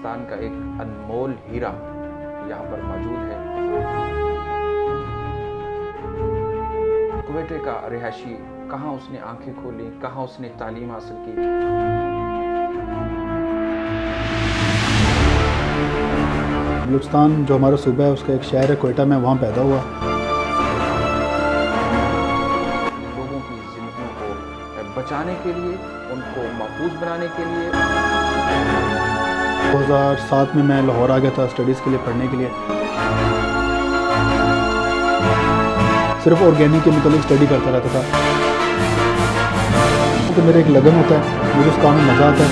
पाकिस्तान का एक अनमोल हीरा यहाँ पर मौजूद है। कुवैत का रिहायशी, कहाँ उसने आंखें खोली, कहाँ उसने तालीम हासिल की। बलूचिस्तान जो हमारा सूबा है उसका एक शहर है कोयटा में, वहाँ पैदा हुआ। लोगों की ज़िंदगियों को बचाने के लिए, उनको महफूज बनाने के लिए 2007 में मैं लाहौर आ गया था स्टडीज़ के लिए, पढ़ने के लिए। सिर्फ ऑर्गेनिक के मुतालिक स्टडी करता रहता था। तो मेरा एक लगन होता है, मुझे उस काम में मज़ा आता है।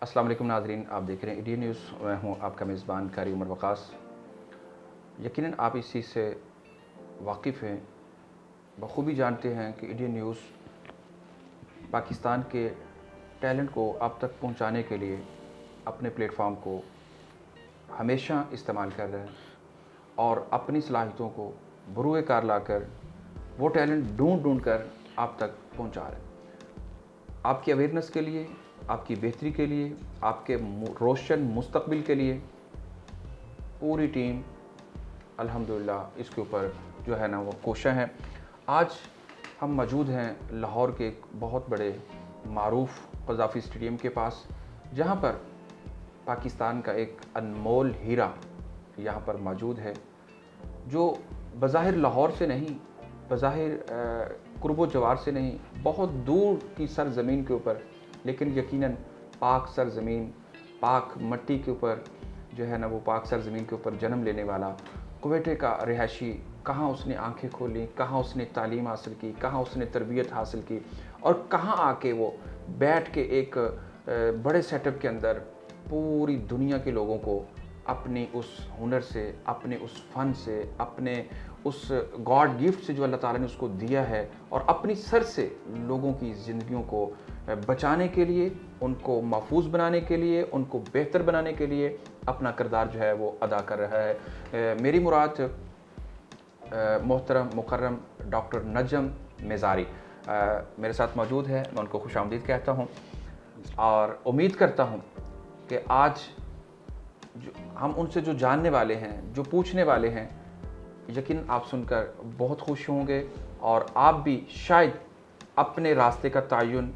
अस्सलाम वालेकुम नाज़रीन, आप देख रहे हैं इंडियन न्यूज़। मैं हूं आपका मेज़बान कारी उमर वकास। यकीनन आप इस चीज़ से वाकिफ़ हैं, बखूबी जानते हैं कि इंडियन न्यूज़ पाकिस्तान के टैलेंट को आप तक पहुंचाने के लिए अपने प्लेटफॉर्म को हमेशा इस्तेमाल कर रहे हैं और अपनी सलाहियतों को बरूए कार लाकर वो टैलेंट ढूंढ कर आप तक पहुंचा रहे हैं। आपकी अवेयरनेस के लिए, आपकी बेहतरी के लिए, आपके रोशन मुस्तकबिल के लिए पूरी टीम अल्हम्दुलिल्लाह इसके ऊपर जो है ना वो कोशिश है। आज हम मौजूद हैं लाहौर के एक बहुत बड़े मारूफ क़ज़ाफ़ी स्टेडियम के पास, जहां पर पाकिस्तान का एक अनमोल हीरा यहाँ पर मौजूद है, जो बज़ाहिर लाहौर से नहीं, बज़ाहिर कुर्बो जवार से नहीं, बहुत दूर की सरज़मीन के ऊपर, लेकिन यकीनन पाक सरज़मीन, पाक मट्टी के ऊपर जो है ना वो पाक सरज़मीन के ऊपर जन्म लेने वाला कुवैत का रिहायशी, कहाँ उसने आंखें खोली, कहाँ उसने तालीम हासिल की, कहाँ उसने तरबियत हासिल की और कहाँ आके वो बैठ के एक बड़े सेटअप के अंदर पूरी दुनिया के लोगों को अपनी उस हुनर से, अपने उस फ़न से, अपने उस गॉड गिफ्ट से जो अल्लाह ताला ने उसको दिया है, और अपनी सर से लोगों की ज़िंदगियों को बचाने के लिए, उनको महफूज बनाने के लिए, उनको बेहतर बनाने के लिए अपना किरदार जो है वो अदा कर रहा है। मेरी मुराद मोहतरम मुकर्रम डॉक्टर नजम मेज़ारी मेरे साथ मौजूद है। मैं उनको खुशामदीद कहता हूँ और उम्मीद करता हूँ कि आज हम उनसे जो जानने वाले हैं, जो पूछने वाले हैं, यकीन आप सुनकर बहुत खुश होंगे और आप भी शायद अपने रास्ते का तयन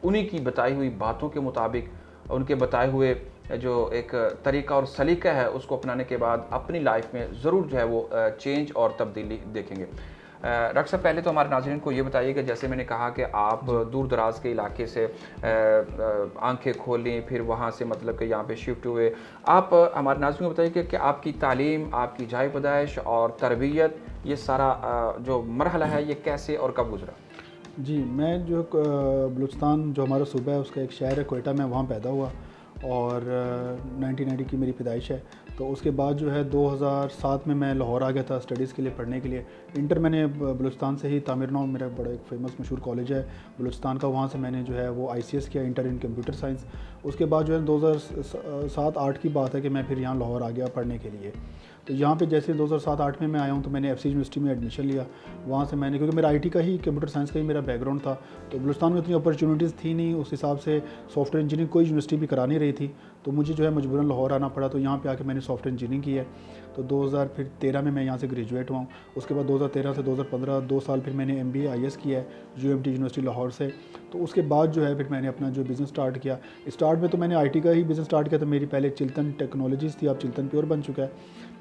उन्हीं की बताई हुई बातों के मुताबिक, उनके बताए हुए जो एक तरीका और सलीका है उसको अपनाने के बाद अपनी लाइफ में ज़रूर जो है वो चेंज और तब्दीली देखेंगे। डॉक्टर साहब, पहले तो हमारे नाज़रीन को ये बताइए कि जैसे मैंने कहा कि आप दूर दराज के इलाके से आंखें खोलें, फिर वहाँ से मतलब कि यहाँ पे शिफ्ट हुए। आप हमारे नाज़रीन को बताइए कि आपकी तालीम, आपकी जाए पैदाइश और तरबियत, ये सारा जो मरहला है ये कैसे और कब गुजरा? जी, मैं जो बलूचिस्तान जो हमारा सूबा है उसका एक शहर है कोयटा में, वहाँ पैदा हुआ और 1990 की मेरी पैदाइश है। तो उसके बाद जो है 2007 में मैं लाहौर आ गया था स्टडीज़ के लिए, पढ़ने के लिए। इंटर मैंने बलूचिस्तान से ही, तामिर नौ मेरा बड़ा एक फेमस मशहूर कॉलेज है बलूचिस्तान का, वहाँ से मैंने जो है वो ICS किया, इंटर इन कंप्यूटर साइंस। उसके बाद जो है 2007-8 की बात है कि मैं फिर यहाँ लाहौर आ गया पढ़ने के लिए। तो यहाँ पे जैसे 2007-8 में मैं आया हूँ तो मैंने FC यूनिवर्सिटी में एडमिशन लिया। वहाँ से मैंने, क्योंकि मेरा IT का ही, कंप्यूटर साइंस का ही मेरा बैकग्राउंड था, तो बलूचिस्तान में उतनी अपॉर्चुनिटीज़ थी नहीं, उस हिसाब से सॉफ्टवेयर इंजीनियरिंग कोई यूनिवर्सिटी भी करा नहीं रही थी, तो मुझे जो है मजबूरन लाहौर आना पड़ा। तो यहाँ पे आके मैंने सॉफ्टवेयर इंजीनियरिंग की है। तो 2013 में मैं यहाँ से ग्रेजुएट हुआ हूँ। उसके बाद 2013 से 2015 2 साल फिर मैंने MBA IS किया है UMT यूनिवर्सिटी लाहौर से। तो उसके बाद जो है फिर मैंने अपना जो बिज़नेस स्टार्ट किया। स्टार्ट में तो मैंने IT का ही बिज़नेस स्टार्ट किया था। मेरी पहले चिल्तन टेक्नोलॉजीज़ थी, अब चिल्तन प्योर बन चुका है।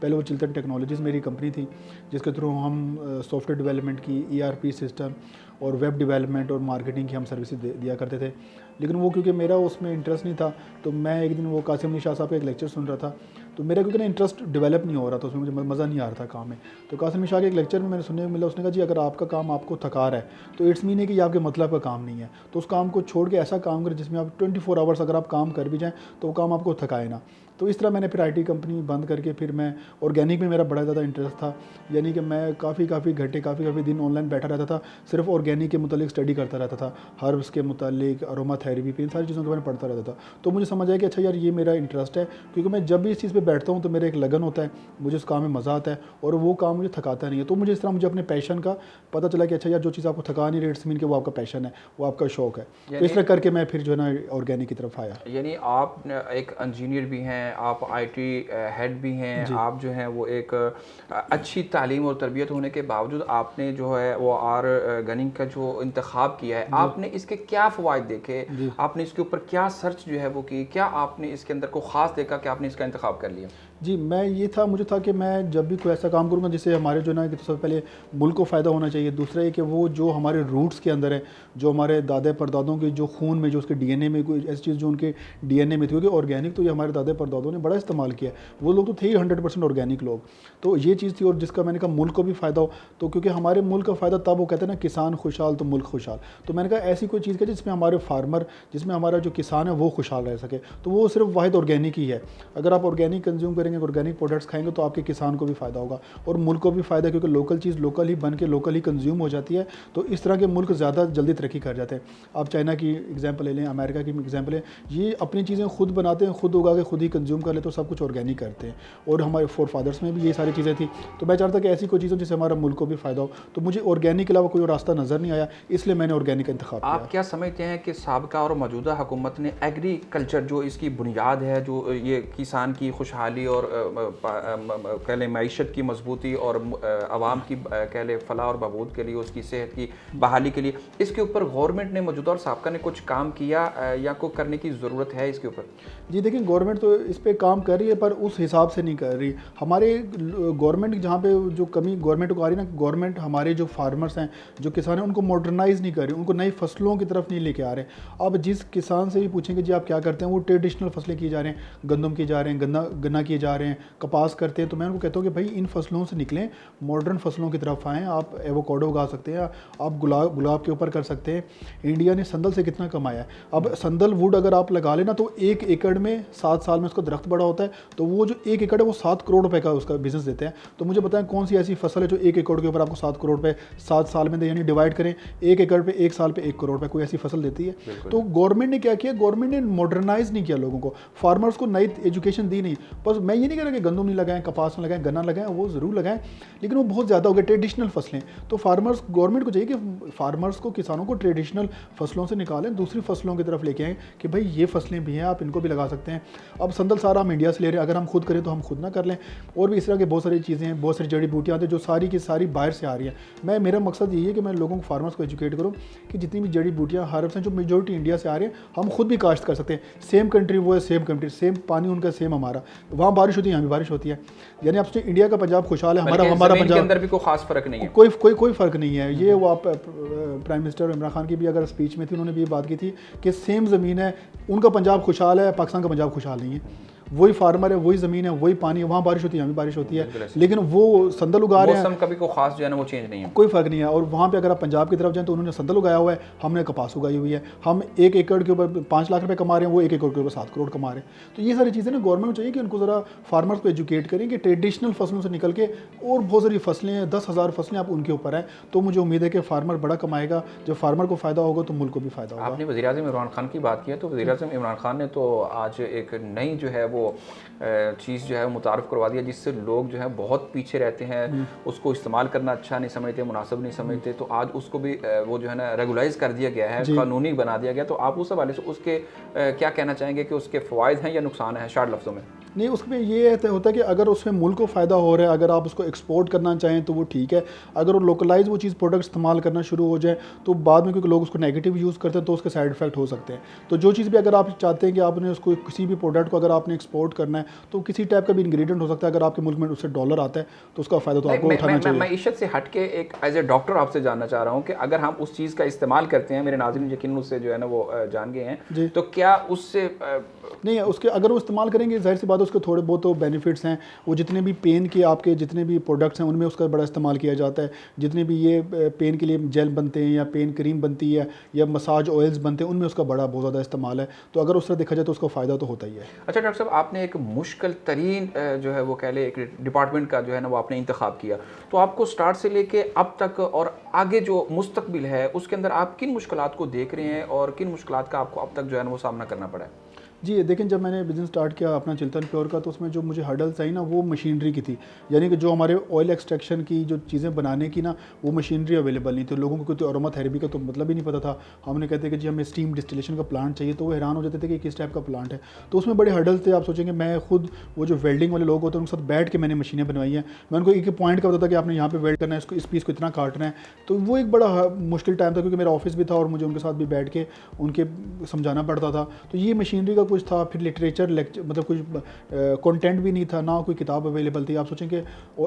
पहले वो चिल्तन टेक्नोलॉजीज़ मेरी कंपनी थी, जिसके थ्रू हम सॉफ्टवेयर डेवलपमेंट की, ERP सिस्टम और वेब डेवलपमेंट और मार्केटिंग की हम सर्विसेज दिया करते थे। लेकिन वो क्योंकि मेरा उसमें इंटरेस्ट नहीं था, तो मैं एक दिन वो कासिम अली शाह साहब का एक लेक्चर सुन रहा था, तो मेरा क्योंकि ना इंटरेस्ट डेवलप नहीं हो रहा था, उसमें मुझे मज़ा नहीं आ रहा था काम में। तो कासिम अली शाह के एक लेक्चर में मैंने सुनने को मिला, उसने कहा जी अगर आपका काम आपको थका रहा है तो इट्स मीन है कि ये आपके मतलब का काम नहीं है, तो उस काम को छोड़ के ऐसा काम करें जिसमें आप 24 आवर्स अगर आप काम कर भी जाएँ तो वो काम आपको थकाए ना। तो इस तरह मैंने फिर आईटी कंपनी बंद करके फिर मैं ऑर्गेनिक में मेरा बड़ा ज़्यादा इंटरेस्ट था, यानी कि मैं काफ़ी काफ़ी दिन ऑनलाइन बैठा रहता था, सिर्फ ऑर्गेनिक के मुतालिक स्टडी करता रहता था, हर्ब्स के मुतालिक, अरोमा थेरेपी पे, इन सारी चीज़ों के बारे में पढ़ता रहता था। तो मुझे समझ आया कि अच्छा यार ये मेरा इंटरेस्ट है, क्योंकि मैं जब भी इस चीज़ पे बैठता हूँ तो मेरा एक लगन होता है, मुझे उस काम में मज़ा आता है और वो काम मुझे थकाता नहीं है। तो मुझे इस तरह मुझे अपने पैशन का पता चला कि अच्छा यार जो चीज़ आपको थका नहीं रही, इट्स मीन कि वो आपका पैशन है, वो आपका शौक है। तो इस तरह करके मैं फिर जो है ना ऑर्गेनिक की तरफ आया। यानी आप एक इंजीनियर भी हैं, आप आईटी हेड भी हैं, आप जो हैं वो एक अच्छी तालीम और तरबियत होने के बावजूद आपने जो है वो ऑर्गेनिक का जो इंतखाब किया है, आपने इसके क्या फ़वाइद देखे, आपने इसके ऊपर क्या सर्च जो है वो की, क्या आपने इसके अंदर को ख़ास देखा कि आपने इसका इंतखाब कर लिया? जी, मैं ये था, मुझे था कि मैं जब भी कोई ऐसा काम करूँगा जिससे हमारे जो ना कि सबसे पहले मुल्क को फ़ायदा होना चाहिए, दूसरा ये कि वो जो हमारे रूट्स के अंदर है, जो हमारे दादे परदादों के जो खून में, जो उसके डीएनए में कोई ऐसी चीज़ जो उनके डीएनए में थी, क्योंकि ऑर्गेनिक तो ये हमारे दादे परदादों ने बड़ा इस्तेमाल किया है, वो लोग तो थे ही 100% ऑर्गेनिक लोग। तो ये चीज़ थी, और जिसका मैंने कहा मुल्क को भी फ़ायदा हो, तो क्योंकि हमारे मुल्क का फ़ायदा तब, वो कहते हैं ना किसान खुशहाल तो मुल्क खुशहाल, तो मैंने कहा ऐसी कोई चीज़ है जिसमें हमारे फार्मर, जिसमें हमारा जो किसान है वो खुशहाल रह सके, तो वो सिर्फ वाहिद ऑर्गेनिक ही है। अगर आप ऑर्गेनिक कंज्यूम करेंगे, ऑर्गेनिक प्रोडक्ट्स खाएंगे, तो आपके किसान को भी फ़ायदा होगा और मुल्क को भी फ़ायदा, क्योंकि लोकल चीज़ लोकल ही बन के लोकल ही कंज्यूम हो जाती है। तो इस तरह के मुल्क ज़्यादा जल्दी तरक्की कर जाते हैं। आप चाइना की एग्जांपल ले लें, अमेरिका की एग्जांपल है, ये अपनी चीज़ें खुद बनाते हैं, खुद उगा के खुद ही कंज्यूम कर ले, तो सब कुछ ऑर्गेनिक करते हैं। और हमारे फोर फादर्स में भी ये सारी चीज़ें थी। तो मैं चाहता कि ऐसी कोई चीज़ों जिससे हमारा मुल्क को भी फ़ायदा हो, तो मुझे ऑर्गेनिक के अलावा कोई रास्ता नज़र नहीं आया, इसलिए मैंने ऑर्गेनिक का इंतखाब किया। आप क्या समझते हैं कि साबिका और मौजूदा हुकूमत ने एग्रीकल्चर जो इसकी बुनियाद है, जो ये किसान की खुशहाली और कह लें मईशत की मजबूती और आवाम की कह लें फलाह और बहबूद के लिए, उसकी सेहत की बहाली के लिए, इसके ऊपर गवर्नमेंट ने मौजूदा और साबिका ने कुछ काम किया या को करने की ज़रूरत है इसके ऊपर? जी देखिए, गवर्नमेंट तो इस पे काम कर रही है, पर उस हिसाब से नहीं कर रही। हमारे गवर्नमेंट जहाँ पे जो कमी गवर्नमेंट को आ रही है ना, गवर्नमेंट हमारे जो फार्मर्स हैं, जो किसान हैं, उनको मॉडर्नाइज़ नहीं कर रही, उनको नई फसलों की तरफ नहीं लेके आ रहे। अब जिस किसान से भी पूछेंगे जी आप क्या करते हैं, वो ट्रेडिशनल फसलें की जा रहे हैं, गंदम की जा रहे हैं, गन्ना किए जा रहे हैं, कपास करते हैं। तो मैं उनको कहता हूँ कि भाई इन फसलों से निकलें, मॉडर्न फसलों की तरफ आएँ। आप एवोकाडो उगा सकते हैं, आप गुलाब के ऊपर कर सकते हैं। इंडिया ने संदल से कितना कमाया है। अब संदल वुड अगर आप लगा लेना, तो 1 एकड़ में 7 साल में उसका दरख्त बड़ा होता है, तो वो जो 1 एकड़ है वो 7 करोड़ रुपए का उसका बिजनेस देते हैं। तो मुझे बताएं कौन सी ऐसी फसल है जो 1 एकड़ के ऊपर आपको 7 करोड़ रुपए 7 साल में दे, यानी डिवाइड करें 1 एकड़ पे 1 साल पे 1 करोड़ रुपए, कोई ऐसी फसल देती है? तो गवर्नमेंट ने क्या किया, गवर्नमेंट ने मॉडर्नाइज नहीं किया लोगों को, फार्मर्स को नई एजुकेशन दी नहीं। बस मैं ये नहीं कह रहा कि गंदम नहीं लगाएं, कपास नहीं लगाएं, गन्ना लगाएं, वो ज़रूर लगाएं, लेकिन वो बहुत ज़्यादा हो गया ट्रेडिशनल फसलें। तो फार्मर्स, गवर्नमेंट को चाहिए कि फार्मर्स को, किसानों को ट्रेडिशनल फसलों से निकालें, दूसरी फसलों की तरफ लेके आएँ कि भाई ये फसलें भी हैं, आप इनको भी लगा सकते हैं। अब संदल सारा हम इंडिया से ले रहे हैं, अगर हम खुद करें तो हम खुद ना कर लें। और भी इस तरह की बहुत सारी चीज़ें हैं, बहुत सारी जड़ी बूटियाँ आती हैं जो सारी की सारी बाहर से आ रही हैं। मेरा मकसद यही है कि मैं लोगों को, फार्मर्स को एजुकेट करूँ कि जितनी भी जड़ी बूटियाँ, हर्ब्स हैं जो मेजोरिटी इंडिया से आ रहे हैं, हम खुद भी काश्त कर सकते हैं। सेम कंट्री वो है, सेम कंट्री, सेम पानी उनका, सेम हमारा। वहाँ बारिश होती है, यहाँ भी बारिश होती है, यानी आपसे इंडिया का पंजाब खुशहाल है, हमारा पंजाब के अंदर भी कोई खास फर्क नहीं है, कोई फ़र्क नहीं है। ये वो आप प्राइम मिनिस्टर इमरान खान की भी अगर स्पीच में थी, उन्होंने भी ये बात की थी कि सेम ज़मीन है, उनका पंजाब खुशहाल है, पाकिस्तान का पंजाब खुशहाल नहीं है। वही फार्मर है, वही ज़मीन है, वही पानी है, वहाँ बारिश होती है, यहाँ भी बारिश होती है, लेकिन वो संदल उगा रहे हैं, मौसम कभी को खास जो है ना वो चेंज नहीं है, कोई फ़र्क नहीं है। और वहाँ पे अगर आप पंजाब की तरफ जाएं तो उन्होंने संदल उगाया हुआ है, हमने कपास उगाई हुई है। हम 1 एकड़ के ऊपर 5 लाख रुपए कमा रहे हैं, वो 1 एकड़ के ऊपर 7 करोड़ कमा रहे हैं। तो ये सारी चीज़ें ना गवर्नमेंट को चाहिए कि उनको ज़रा फार्मर्स को एजुकेट करें कि ट्रेडिशनल फसलों से निकल के और बहुत सारी फसलें हैं, 10,000 फसलें आप उनके ऊपर हैं। तो मुझे उम्मीद है कि फार्मर बड़ा कमाएगा, जब फार्मर को फ़ायदा होगा तो मुल्क को भी फ़ायदा होगा। आपने वज़ीर-ए-आज़म इमरान खान की बात की है, तो वज़ीर-ए-आज़म इमरान खान ने तो आज एक नई जो है वो चीज़ जो है वो मुतारफ़ करवा दिया, जिससे लोग जो है बहुत पीछे रहते हैं, उसको इस्तेमाल करना अच्छा नहीं समझते, मुनासिब नहीं समझते। तो आज उसको भी वो जो है ना रेगुलाइज़ कर दिया गया है, कानूनी बना दिया गया। तो आप उस हवाले से उसके क्या कहना चाहेंगे कि उसके फ़वाइद हैं या नुकसान हैं, शार्ट लफ्ज़ों में? नहीं, उसमें ये होता है कि अगर उसमें मुल्क को फ़ायदा हो रहा है, अगर आप उसको एक्सपोर्ट करना चाहें तो वो ठीक है। अगर वो लोकलाइज वो चीज़ प्रोडक्ट इस्तेमाल करना शुरू हो जाए तो बाद में, क्योंकि लोग उसको नेगेटिव यूज़ करते हैं, तो उसके साइड इफेक्ट हो सकते हैं। तो जो चीज़ भी अगर आप चाहते हैं कि आपने उसको, किसी भी प्रोडक्ट को अगर आपने एक्सपोर्ट करना है, तो किसी टाइप का भी इंग्रेडिएंट हो सकता है, अगर आपके मुल्क में उससे डॉलर आता है तो उसका फ़ायदा तो आपको उठाना चाहिए। मैं मईशत से हट के एक एज ए डॉक्टर आपसे जानना चाह रहा हूँ कि अगर हम उस चीज़ का इस्तेमाल करते हैं, मेरे नाज़रीन यकीनन उससे जो है ना वो जान गए हैं, तो क्या उससे नहीं है, उसके अगर वो इस्तेमाल करेंगे, ज़ाहिर सी बात है उसके थोड़े बहुत तो बेनिफिट्स हैं। वो जितने भी पेन के आपके जितने भी प्रोडक्ट्स हैं उनमें उसका बड़ा इस्तेमाल किया जाता है। जितने भी ये पेन के लिए जेल बनते हैं या पेन क्रीम बनती है या मसाज ऑयल्स बनते हैं, उनमें उसका बड़ा बहुत ज़्यादा इस्तेमाल है। तो अगर उस तरह देखा जाए तो उसका फ़ायदा तो होता ही है। अच्छा डॉक्टर साहब, आपने एक मुश्किल तरीन जो है वो कह ले एक डिपार्टमेंट का जो है ना वो आपने इंतखाब किया, तो आपको स्टार्ट से लेके अब तक और आगे जो मुस्तकबिल है उसके अंदर आप किन मुश्किलात को देख रहे हैं और किन मुश्किलात का आपको अब तक जो है ना वो सामना करना पड़ा है? जी, लेकिन जब मैंने बिज़नेस स्टार्ट किया अपना चिल्तन प्योर का, तो उसमें जो मुझे हर्डल्स आई ना, वो मशीनरी की थी। यानी कि जो हमारे ऑयल एक्सट्रैक्शन की जो चीज़ें बनाने की ना, वो मशीनरी अवेलेबल नहीं थी। लोगों को कोई अरोमा थेरेपी का तो मतलब ही नहीं पता था। हमने कहते कि जी हमें स्टीम डिस्टिलेशन का प्लांट चाहिए, तो वो हैरान हो जाते थे कि किस टाइप का प्लांट है। तो उसमें बड़े हर्डल्स थे। आप सोचेंगे, मैं खुद वो जो वेल्डिंग वाले लोग होते हैं उनके साथ बैठ के मैंने मशीनें बनवाई हैं। मैं उनको एक पॉइंट का पता था कि आपने यहाँ पे वेल्ड करना है, इसको इस पीस को इतना काटना है। तो वो एक बड़ा मुश्किल टाइम था, क्योंकि मेरा ऑफिस भी था और मुझे उनके साथ भी बैठ के उनके समझाना पड़ता था। तो ये मशीनरी का कुछ था। फिर लिटरेचर लेक्चर मतलब कुछ कंटेंट भी नहीं था, ना कोई किताब अवेलेबल थी। आप सोचेंगे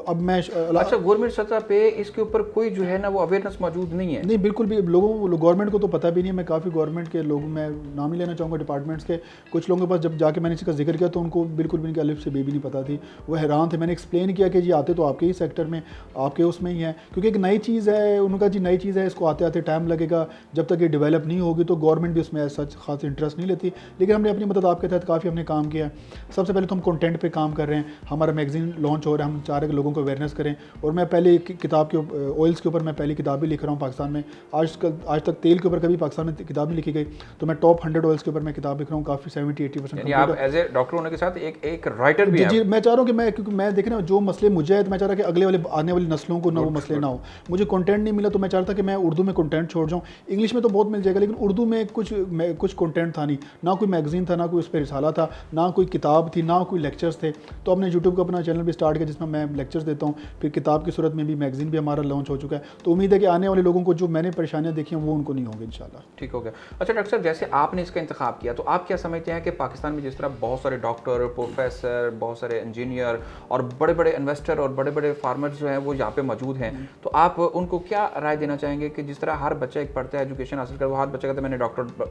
अब मैं अच्छा, गवर्नमेंट सतह पे इसके ऊपर कोई जो है ना वो अवेयरनेस मौजूद नहीं है? नहीं, बिल्कुल भी गवर्नमेंट को तो पता भी नहीं है। मैं काफ़ी गवर्नमेंट के लोग, मैं नाम ही लेना चाहूँगा डिपार्टमेंट्स के, कुछ लोगों के पास जब जाके मैंने इसका जिक्र किया तो उनको बिल्कुल भी इनकी अलिफ से बे भी नहीं पता थी। वो हैरान थे। मैंने एक्सप्लेन किया कि जी आते तो आपके ही सेक्टर में, आपके उसमें ही है, क्योंकि एक नई चीज़ है। उनका जी नई चीज़ है, इसको आते आते टाइम लगेगा, जब तक ये डेवलप नहीं होगी तो गवर्नमेंट भी उसमें सच खास इंटरेस्ट नहीं लेती। लेकिन हमने अपनी मदद आपके तहत काफ़ी हमने काम किया है। सबसे पहले तो हम कंटेंट पे काम कर रहे हैं। हमारा मैगजीन लॉन्च हो रहा है, हम चाह रहे हैं कि लोगों को अवेयरनेस करें। और मैं पहले किताब के ऑयल्स के ऊपर मैं पहली किताब भी लिख रहा हूँ पाकिस्तान में। आज तक तेल के ऊपर कभी पाकिस्तान में किताब नहीं लिखी गई, तो मैं टॉप 100 ऑयल्स के ऊपर मैं किताब लिख रहा हूँ। काफ़ी 70-80% आप एज ए डॉक्टर होने के साथ एक राइटर भी हैं। जी, मैं चाह रहा हूँ कि मैं, क्योंकि मैं देख रहा हूँ जो मसले मुझे है, तो मैं चाह रहा कि अगले वाले आने वाली नस्लों को ना वो मसले ना हो। मुझे कंटेंट नहीं मिला, तो मैं चाह रहा था कि मैं उर्दू में कंटेंट छोड़ जाऊँ। इंग्लिश में तो बहुत मिल जाएगा, लेकिन उर्दू में कुछ कंटेंट था नहीं, ना कोई मैगजीन था, ना कोई उस पर रिसाला था, ना कोई किताब थी, ना कोई लेक्चर्स थे। तो हमने यूट्यूब का अपना चैनल भी स्टार्ट किया जिसमें मैं लेक्चर्स देता हूँ। फिर किताब की सूरत में भी मैगजीन भी हमारा लॉन्च हो चुका है। तो उम्मीद है कि आने वाले लोगों को जो मैंने परेशानियाँ देखी हैं वो उनको नहीं होंगी इंशाल्लाह। ठीक हो गया। अच्छा डॉक्टर साहब, जैसे आपने इसका इंतखाब किया, तो आप क्या समझते हैं कि पाकिस्तान में जिस तरह बहुत सारे डॉक्टर, प्रोफेसर, बहुत सारे इंजीनियर और बड़े बड़े इन्वेस्टर और बड़े बड़े फार्मर्स जो हैं वो यहाँ पे मौजूद हैं, तो आप उनको क्या राय देना चाहेंगे कि जिस तरह हर बच्चा एक पढ़ता है, एजुकेशन हासिल कर, वो हर बच्चा कहता है मैंने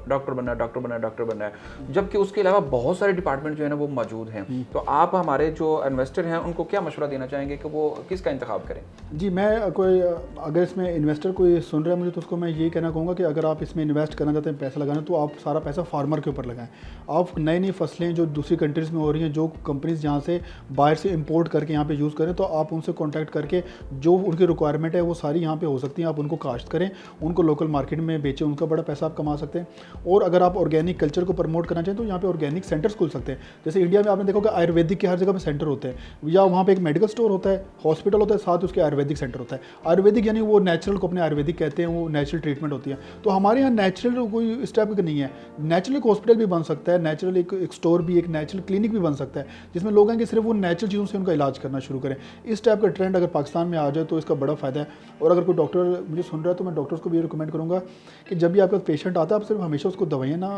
डॉक्टर बनना है, जबकि उसके अलावा बहुत सारे डिपार्टमेंट जो है ना वो मौजूद हैं। तो आप हमारे जो इन्वेस्टर हैं उनको क्या मशवरा देना चाहेंगे कि वो किसका इंतखाब करें? जी, मैं अगर इसमें इन्वेस्टर कोई सुन रहा है मुझे, तो उसको मैं ये कहना कहूँगा कि अगर आप इसमें इन्वेस्ट करना चाहते हैं, पैसा लगाना, तो आप सारा पैसा फार्मर के ऊपर लगाएं। आप नई नई फसलें जो दूसरी कंट्रीज़ में हो रही हैं, जो कंपनीज़ जहाँ से बाहर से इंपोर्ट करके यहाँ पे यूज़ करें, तो आप उनसे कॉन्टैक्ट करके जो उनकी रिक्वायरमेंट है वो सारी यहाँ पे हो सकती है। आप उनको काश्त करें, उनको लोकल मार्केट में बेचें, उनका बड़ा पैसा आप कमा सकते हैं। और अगर आप ऑर्गेनिक कल्चर को प्रमोट करना चाहें तो यहाँ पे ऑर्गेनिक सेंटर्स खुल सकते हैं। जैसे इंडिया में आपने देखा होगा आयुर्वेदिक के हर जगह पे सेंटर होते हैं, या वहाँ पे एक मेडिकल स्टोर होता है, हॉस्पिटल होता है, साथ उसके आयुर्वेदिक सेंटर होता है। आयुर्वेदिक यानी वो नेचुरल को अपने आयुर्वेदिक कहते हैं, वो नेचुरल ट्रीटमेंट होती है। तो हमारे यहाँ नेचुरल कोई इस टाइप का नहीं है। नेचुरल एक हॉस्पिटल भी बन सकता है, नेचुरल एक स्टोर भी, एक नेचुरल क्लिनिक भी बन सकता है, जिसमें लोग हैं कि सिर्फ वो नेचुरल चीज़ों से उनका इलाज करना शुरू करें। इस टाइप का ट्रेंड अगर पाकिस्तान में आ जाए तो इसका बड़ा फ़ायदा है। और अगर कोई डॉक्टर मुझे सुन रहा है तो मैं डॉक्टर्स को भी ये रिकमेंड करूँगा कि जब भी आपका पेशेंट आता है, आप सिर्फ हमेशा उसको दवाइयाँ ना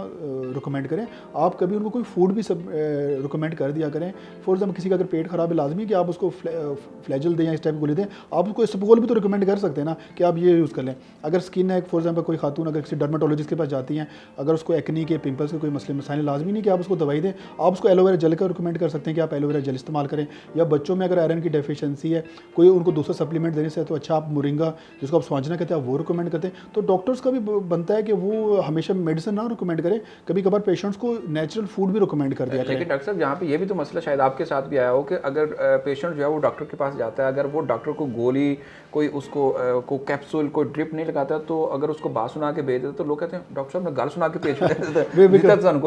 रिकमेंड करें, आप कभी उनको कोई फूड भी सब रिकमेंड कर दिया करें। फॉर एग्जाम्पल किसी का अगर पेट खराब है, लाजमी कि आप उसको फ्लैजल दें या इस टाइप की गोली दें। आप उसको स्पोल भी तो रिकमेंड कर सकते हैं ना कि आप ये यूज़ कर लें। अगर स्किन है, फॉर एग्जाम्पल कोई खातून अगर किसी डर्माटोलॉजिस्ट के पास जाती हैं, अगर उसको एक्नी के, पिंपल्स के कोई मसले मसाइल, लाजमी नहीं कि आप उसको दवाई दें, आप उसको एलोवेरा जेल का रिकमेंड कर सकते हैं कि आप एलोवेरा जेल इस्तेमाल करें। या बच्चों में अगर आयरन की डेफिशिएंसी है, कोई उनको दूसरा सप्लीमेंट देने से तो अच्छा आप मोरिंगा, जिसको आप स्वांजना कहते हैं, आप वो रिकमेंड करते हैं। तो डॉक्टर्स का भी बनता है कि वो हमेशा मेडिसिन ना रिकमेंड करें, कभी कभार पेशेंट्स को नेचुरल फूड भी रिकमेंड कर दिया करें। लेकिन डॉक्टर साहब, यहाँ पे ये भी तो मसला शायद आपके साथ भी आया हो कि अगर पेशेंट जो है वो डॉक्टर के पास जाता है, अगर वो डॉक्टर को गोली, कोई उसको को कैप्सूल, कोई ड्रिप नहीं लगाता, तो अगर उसको बात सुना के भेज देते तो लोग कहते हैं डॉक्टर साहब ने गाल सुना के भेज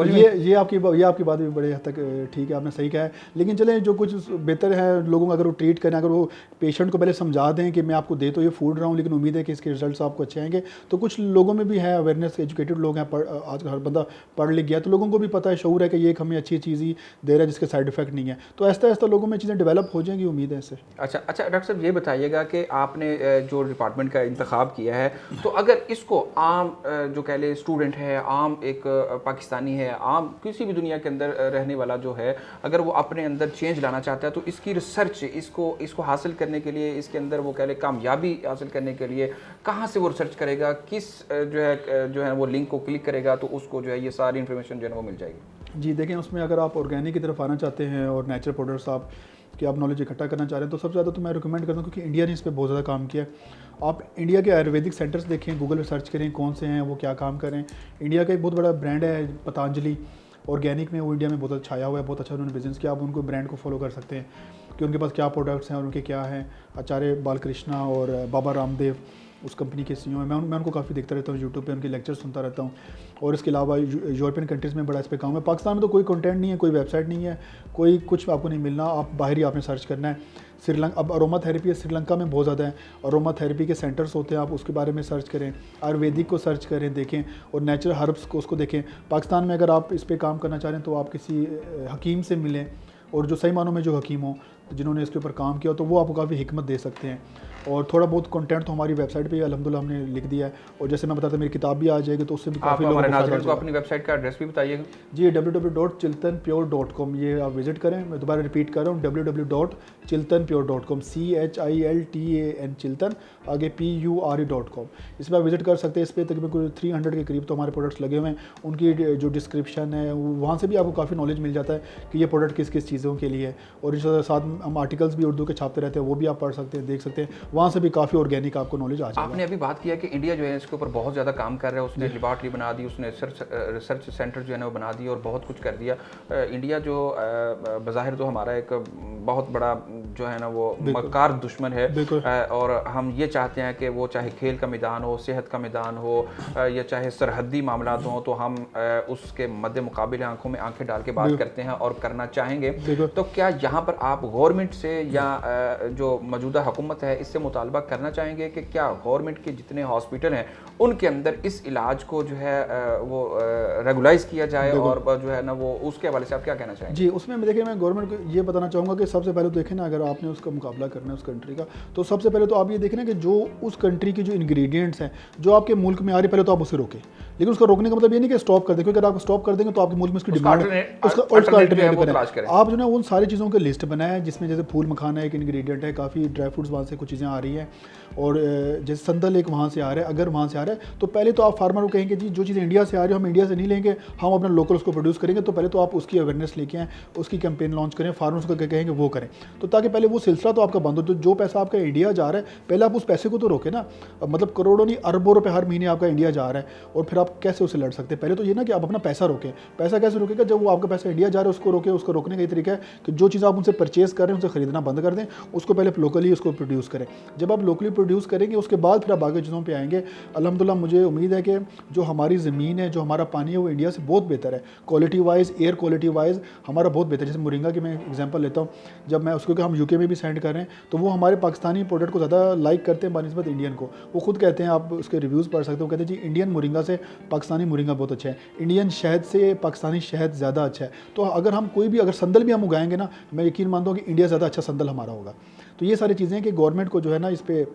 दिया। ये आपकी बात भी बड़े हद तक ठीक है, आपने सही कहा है। लेकिन चलें, जो कुछ बेहतर है लोगों को अगर वो ट्रीट करें, अगर वो पेशेंट को पहले समझा दें कि मैं आपको दे तो ये फूड रहा हूँ, लेकिन उम्मीद है कि इसके रिजल्ट्स आपको अच्छे आएंगे। तो कुछ लोगों में भी है अवेयरनेस, एजुकेटेड लोग हैं, आज हर बंदा पढ़ लिख गया, तो लोगों को भी पता है, शऊर है कि ये एक हमें अच्छी चीज़ ही दे रहा है जिसके साइड इफेक्ट नहीं है। तो ऐसा ऐसा लोगों में चीज़ें डेवलप हो जाएंगी, उम्मीद है इससे। अच्छा डॉक्टर साहब, ये बताइएगा कि आपने जो डिपार्टमेंट का इंतखाब किया है, तो अगर इसको आम जो कह ले स्टूडेंट है, आम एक पाकिस्तानी है, आम किसी भी दुनिया के अंदर रहने वाला जो है, अगर वो अपने अंदर चेंज लाना चाहता है, तो इसकी रिसर्च इसको हासिल करने के लिए, इसके अंदर वो कह ले कामयाबी हासिल करने के लिए कहाँ से वो रिसर्च करेगा, किस जो है वो लिंक को क्लिक करेगा, तो उसको जो है ये सारी इन्फॉर्मेशन जो है वो मिल जाएगी? जी देखें, उसमें अगर आप ऑर्गेनिक की तरफ आना चाहते हैं और नेचुरल प्रोडक्ट्स आप की आप नॉलेज इकट्ठा करना चाह रहे हैं, तो सबसे ज़्यादा तो मैं रिकमेंड करता हूँ, क्योंकि इंडिया ने इस पर बहुत ज़्यादा काम किया है। आप इंडिया के आयुर्वेदिक सेंटर्स देखें, गूगल पर सर्च करें कौन से हैं, वो क्या काम करें। इंडिया का एक बहुत बड़ा ब्रांड है पतंजलि, ऑर्गेनिक में वो इंडिया में बहुत अच्छा छाया हुआ है, बहुत अच्छा उन्होंने बिजनेस किया। आप उनको ब्रांड को फॉलो कर सकते हैं कि उनके पास क्या प्रोडक्ट्स हैं और उनके क्या हैं। आचार्य बालकृष्णा और बाबा रामदेव उस कंपनी के सीईओ हैं। मैं उनको काफ़ी देखता रहता हूँ यूट्यूब पे, उनके लेक्चर सुनता रहता हूँ। और इसके अलावा यूरोपियन कंट्रीज़ में बड़ा इस पे काम है। पाकिस्तान में तो कोई कंटेंट नहीं है, कोई वेबसाइट नहीं है, कोई कुछ आपको नहीं मिलना, आप बाहर ही आपने सर्च करना है। श्रीलंका, अब अरोमा थेरेपी श्रीलंका में बहुत ज़्यादा है, अरोमा थेरेपी के सेंटर्स होते हैं, आप उसके बारे में सर्च करें, आयुर्वेदिक को सर्च करें, देखें, और नेचुरल हर्ब्स को उसको देखें। पाकिस्तान में अगर आप इस पर काम करना चाह रहे हैं तो आप किसी हकीम से मिलें, और जो सही मानों में जो हकीम हो, जिन्होंने इसके ऊपर काम किया, तो वो आपको काफ़ी हिकमत दे सकते हैं। और थोड़ा बहुत कंटेंट तो हमारी वेबसाइट पे अल्हम्दुलिल्लाह हमने लिख दिया है, और जैसे मैं बताता मेरी किताब भी आ जाएगी, तो उससे भी काफ़ी लोगों को फायदा को अपनी वेबसाइट का एड्रेस भी बताइएगा। जी, www.chiltanpure.com, ये आप विजिट करें। मैं दोबारा रिपीट कर रहा हूँ, www.chiltanpure.com, CHILTAN चिल्तन, आगे PURE.com। इस पर आप विजिट कर सकते हैं। इस पर तकरीबन 300 के करीब तो हमारे प्रोडक्ट्स लगे हुए हैं। उनकी जो डिस्क्रिप्शन है वहाँ से भी आपको काफ़ी नॉलेज मिल जाता है कि ये प्रोडक्ट किस किस चीज़ों के लिए है। और इस साथ हम आर्टिकल्स भी उर्दू के छापते रहते हैं, वो भी आप पढ़ सकते हैं, देख सकते हैं। वहाँ से भी काफ़ी ऑर्गेनिक आपको नॉलेज आ जाएगा। आपने अभी बात किया कि इंडिया जो है इसके ऊपर बहुत ज़्यादा काम कर रहा है, उसने लेबॉर्ट्री बना दी, उसने रिसर्च सेंटर जो है ना वो बना दी और बहुत कुछ कर दिया। इंडिया जो बज़ाहिर तो हमारा एक बहुत बड़ा जो है ना वो मक्कार दुश्मन है, और हम ये चाहते हैं कि वो चाहे खेल का मैदान हो, सेहत का मैदान हो, या चाहे सरहदी मामला हो, तो हम उसके मद्दे मुकाबले आंखों में आंखें डाल के बात करते हैं और करना चाहेंगे। तो क्या यहाँ पर आप गवर्नमेंट से या जो मौजूदा हुकूमत है इससे मुतालबा करना चाहेंगे कि क्या गवर्नमेंट के जितने हॉस्पिटल हैं उनके अंदर इस इलाज को जो है वो रेगुलाइज किया जाए, और जो है ना वो उसके हवाले से आप क्या कहना चाहेंगे? जी, उसमें देखिए मैं गवर्नमेंट को ये बताना चाहूँगा कि सबसे पहले तो देखें ना, अगर आपने उसका मुकाबला करना है उस कंट्री का, तो सबसे पहले तो आप ये देखें ना कि जो उस कंट्री की जो इंग्रेडिएंट्स हैं जो आपके मुल्क में आ रही है, पहले तो आप उसे रोकें। लेकिन उसका रोकने का मतलब ये नहीं कि स्टॉप कर दें, क्योंकि अगर आप स्टॉप कर देंगे तो आपके मुल्क में उसकी डिमांड उसका अल्टरनेटिव करें। आप जो है उन सारी चीज़ों की लिस्ट बनाएं, जिसमें जैसे फूल मखाना एक इंग्रेडिएंट है, काफ़ी ड्राई फ्रूट्स वहाँ से कुछ चीज़ें आ रही हैं, और जैसे संदल एक वहाँ से आ रहा है। अगर वहाँ से आ रहा है तो पहले तो आप फार्मर को कहेंगे जी जो चीज़ इंडिया से आ रही है हम इंडिया से नहीं लेंगे, हम अपना लोकल उसको प्रोड्यूस करेंगे। तो पहले तो आप उसकी अवेयरनेस लेके आएँ, उसकी कैंपेन लॉन्च करें, फार्मर्स को कहेंगे वो करें, तो ताकि पहले वो सिलसिला तो आपका बंद हो। तो जो पैसा आपका इंडिया जा रहा है पहले आप उस पैसे को तो रोकें ना। मतलब करोड़ों नहीं अरबों रुपए हर महीने आपका इंडिया जा रहा है, और फिर आप कैसे उसे लड़ सकते हैं? पहले तो ये ना कि आप अपना पैसा रोकें। पैसा कैसे रोकेगा? जब वो आपका पैसा इंडिया जा रहा है उसको रोके। उसको रोकने का ये तरीका है कि जो चीज़ आप उनसे परचेज कर रहे हैं उनसे खरीदना बंद कर दें, उसको पहले लोकली उसको प्रोड्यूस करें। जब आप लोकली प्रोड्यूस करेंगे उसके बाद फिर आप आगे चीज़ों पे आएंगे। अल्हम्दुलिल्लाह मुझे उम्मीद है कि जो हमारी ज़मीन है, जो हमारा पानी है, वो इंडिया से बहुत बेहतर है quality wise, air quality wise हमारा बहुत बेहतर है। जैसे मोरिंगा की मैं एग्जांपल लेता हूँ, जब मैं उसको कि हम यूके में भी सेंड कर रहे हैं तो वो हमारे पाकिस्तानी प्रोडक्ट को ज़्यादा लाइक करते हैं बनिस्बत इंडियन को। वो खुद कहते हैं, आप उसके रिव्यूज़ पढ़ सकते हो, कहते हैं जी इंडियन मोरिंगा से पाकिस्तानी मोरिंगा बहुत अच्छा है, इंडियन शहद से पाकिस्तानी शहद ज़्यादा अच्छा है। तो अगर हम कोई भी अगर संदल भी हम उगाएंगे ना, मैं यकीन मानता हूँ कि इंडिया ज़्यादा अच्छा संदल हमारा होगा। तो ये सारी चीज़ें कि गवर्नमेंट को जो है ना इस पर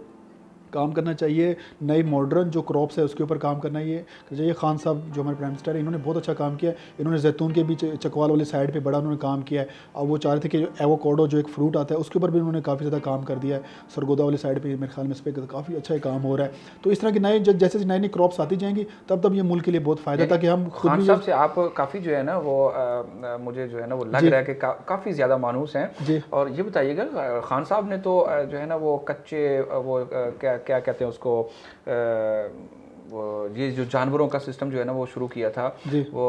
काम करना चाहिए। नई मॉडर्न जो क्रॉप्स है उसके ऊपर काम करना चाहिए। खान साहब जो हमारे प्राइम मिनिस्टर हैं इन्होंने बहुत अच्छा काम किया है। इन्होंने जैतून के बीच चकवाल वाले साइड पे बड़ा उन्होंने काम किया है। अब वो चाह रहे थे कि एवोकाडो जो एक फ्रूट आता है उसके ऊपर भी उन्होंने काफ़ी ज़्यादा काम कर दिया है। सरगोदा वाले साइड पर मेरे ख्याल में इस पर काफ़ी अच्छा काम हो रहा है। तो इस तरह की नई जैसे नई नई क्रॉप्स आती जाएंगी तब ये मुल्क के लिए बहुत फ़ायदा था कि हम खुद भी। साहब से आप काफ़ी जो है ना वो मुझे जो है ना वो लग रहा है कि काफ़ी ज़्यादा मानूस हैं। और ये बताइएगा, खान साहब ने तो जो है ना वो कच्चे वो क्या कहते हैं उसको, ये जो जानवरों का सिस्टम जो है ना वो शुरू किया था, वो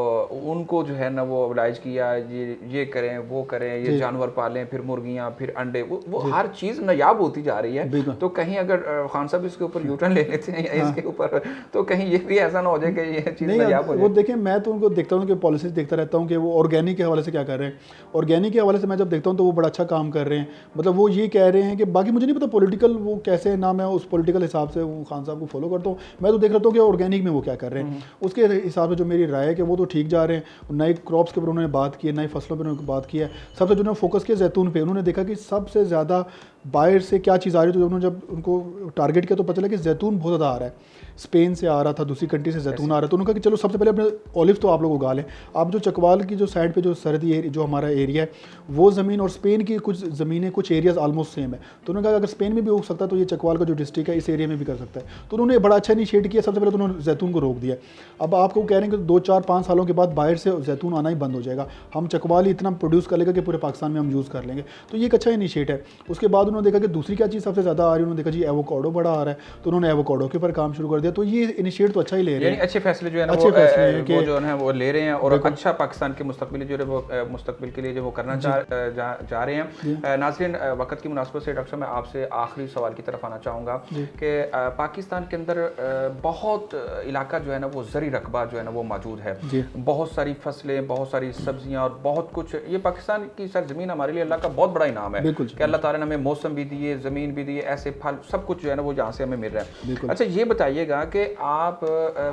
उनको जो है ना वो ऑब्लाइज किया, ये करें वो करें, ये जानवर पालें, फिर मुर्गियां, फिर अंडे, वो हर चीज़ नायाब होती जा रही है। तो कहीं अगर खान साहब इसके ऊपर यूटर्न ले लेते हैं या इसके ऊपर, तो कहीं ये भी ऐसा ना हो जाए कि ये चीज़ नायाब हो जाए। वो देखें, मैं तो उनको देखता हूँ कि पॉलिसीज देखता रहता हूँ कि वो ऑर्गेनिक के हवाले से क्या कर रहे हैं। ऑर्गेनिक के हवाले से मैं जब देखता हूँ तो वो बड़ा अच्छा काम कर रहे हैं। मतलब वो ये कह रहे हैं कि बाकी मुझे नहीं पता पॉलिटिकल वो कैसे ना, मैं उस पॉलिटिकल हिसाब से वो खान साहब को फॉलो करता हूँ। मैं तो देख रहा हूँ कि ऑर्गेनिक में वो क्या कर रहे हैं। उसके हिसाब से जो मेरी राय है कि वो तो ठीक जा रहे हैं। नए क्रॉप्स के ऊपर उन्होंने बात की है, नई फसलों पर उन्होंने बात की है। सबसे जो उन्होंने फोकस किया जैतून पे, उन्होंने देखा कि सबसे ज़्यादा बाहर से क्या चीज़ आ रही है, तो उन्होंने जब उनको टारगेट किया तो पता चला कि जैतून बहुत ज़्यादा आ रहा है, स्पेन से आ रहा था, दूसरी कंट्री से जैतून आ रहा है। तो उन्होंने कहा कि चलो सबसे पहले अपने ऑलिव तो आप लोग उगा लें। आप जो चकवाल की जो साइड पे जो सरहदी जो हमारा एरिया है, वो ज़मीन और स्पेन की कुछ ज़मीनें, कुछ एरियाज़ ऑलमोस्ट सेम है। तो उन्होंने कहा अगर स्पेन में भी उग सकता है तो ये चकवाल का जो डिस्ट्रिक्ट है इस एरिया में भी कर सकता है। तो उन्होंने बड़ा अच्छा इनिशिएट किया। सबसे पहले तो उन्होंने जैतून को रोक दिया। अब आपको कह रहे हैं कि 2-4-5 सालों के बाद बाहर से जैतून आना ही बंद हो जाएगा, हम चकवाल ही इतना प्रोड्यूस कर लेगा कि पूरे पाकिस्तान में हम यूज़ कर लेंगे। तो ये एक अच्छा इनिशिएट है। उसके बाद उन्होंने देखा कि दूसरी क्या चीज़ सबसे ज़्यादा आ रही है, उन्होंने देखा जी एवोकाडो बड़ा आ रहा है, तो उन्होंने एवोकाडो के ऊपर काम शुरू कर दिया। तो ये इनिशिएट तो अच्छा ही ले रहे हैं, अच्छे फैसले जो है ना अच्छे फैसले हैं कि वो जो है वो ले रहे हैं और अच्छा पाकिस्तान के मुस्तकबिल जो है वो मुस्तकबिल के लिए जो वो करना जा रहे हैं। नाज़रीन, वक्त की मुनासबत से डॉक्टर साहब मैं आपसे आखिरी सवाल की तरफ आना चाहूँगा कि पाकिस्तान के अंदर बहुत इलाका जो है ना वो ज़री रकबा जो है ना वो मौजूद है, बहुत सारी फसलें, बहुत सारी सब्जियाँ और बहुत कुछ। ये पाकिस्तान की सरजमीन हमारे लिए अल्लाह का बहुत बड़ा इनाम है कि अल्लाह ताला ने हमें मौसम भी दिए, ज़मीन भी दी, ऐसे फल सब कुछ जो है ना वो यहाँ से हमें मिल रहा है। अच्छा ये बताइएगा कि आप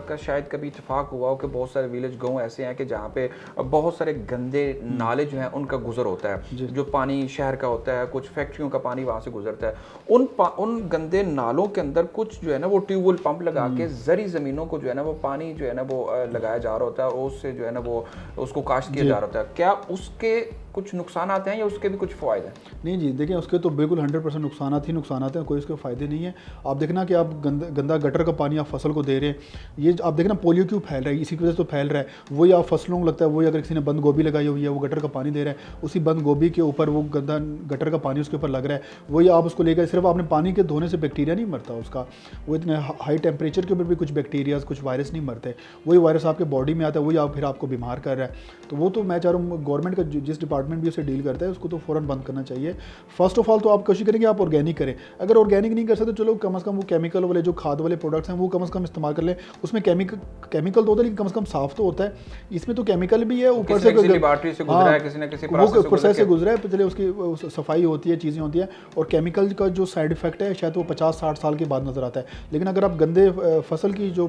का शायद कभी इत्तेफाक हुआ हो कि बहुत सारे विलेज गाँव ऐसे हैं कि जहाँ पे बहुत सारे गंदे नाले जो हैं उनका गुजर होता है, जो पानी शहर का होता है, कुछ फैक्ट्रियों का पानी वहाँ से गुजरता है। उन गंदे नालों के अंदर कुछ जो है ना वो ट्यूबवेल पंप लगा के ज़री ज़मीनों को जो है ना वो पानी जो है ना वो लगाया जा रहा होता है और उससे जो है ना वो उसको काश्त किया जा रहा होता है। क्या उसके कुछ नुकसान आते हैं या उसके भी कुछ फ़ायदे हैं? नहीं जी, देखिए उसके तो बिल्कुल 100% नुकसान हैं, कोई उसके फ़ायदे नहीं है। आप देखना कि आप गंदा गटर का पानी आप फसल को दे रहे हैं, ये आप देखना पोलियो क्यों फैल रहा है, इसी की वजह से तो फैल रहा है। वही आप फसलों को लगता है, वही अगर किसी ने बंद गोभी लगाई हुई है वो गटर का पानी दे रहा है, उसी बंद गोभी के ऊपर वो गंदा गटर का पानी उसके ऊपर लग रहा है, वही आप उसको लेकर सिर्फ आपने पानी के धोने से बैक्टीरिया नहीं मरता उसका, वो इतने हाई टेम्परेचर के ऊपर भी कुछ बैक्टीरियाज, कुछ वायरस नहीं मरते, वही वायरस आपके बॉडी में आता है, वही आप फिर आपको बीमार कर रहा है। तो वो तो मैं चाह रहा हूँ गवर्नमेंट का जिस डिपार्टमेंट भी उसे डील करता है उसको तो फ़ौरन बंद करना चाहिए। फर्स्ट ऑफ ऑल तो आप कोशिश करेंगे आप ऑर्गेनिक करें, अगर ऑर्गेनिक नहीं कर सकते तो चलो कम से कम वो केमिकल वाले जो खाद वाले प्रोडक्ट्स हैं वो कम से कम इस्तेमाल कर लें। उसमें केमिकल तो होता है लेकिन कम से कम साफ तो होता है, इसमें तो केमिकल भी है, ऊपर से लेबॉरेटरी से गुजरा है, किसी न किसी प्रोसेस से गुजरा है, चलिए उसकी सफाई होती है, चीज़ें होती हैं, और केमिकल का जो साइड इफेक्ट है शायद वो 50-60 साल के बाद नजर आता है। लेकिन अगर आप गंदे फसल की जो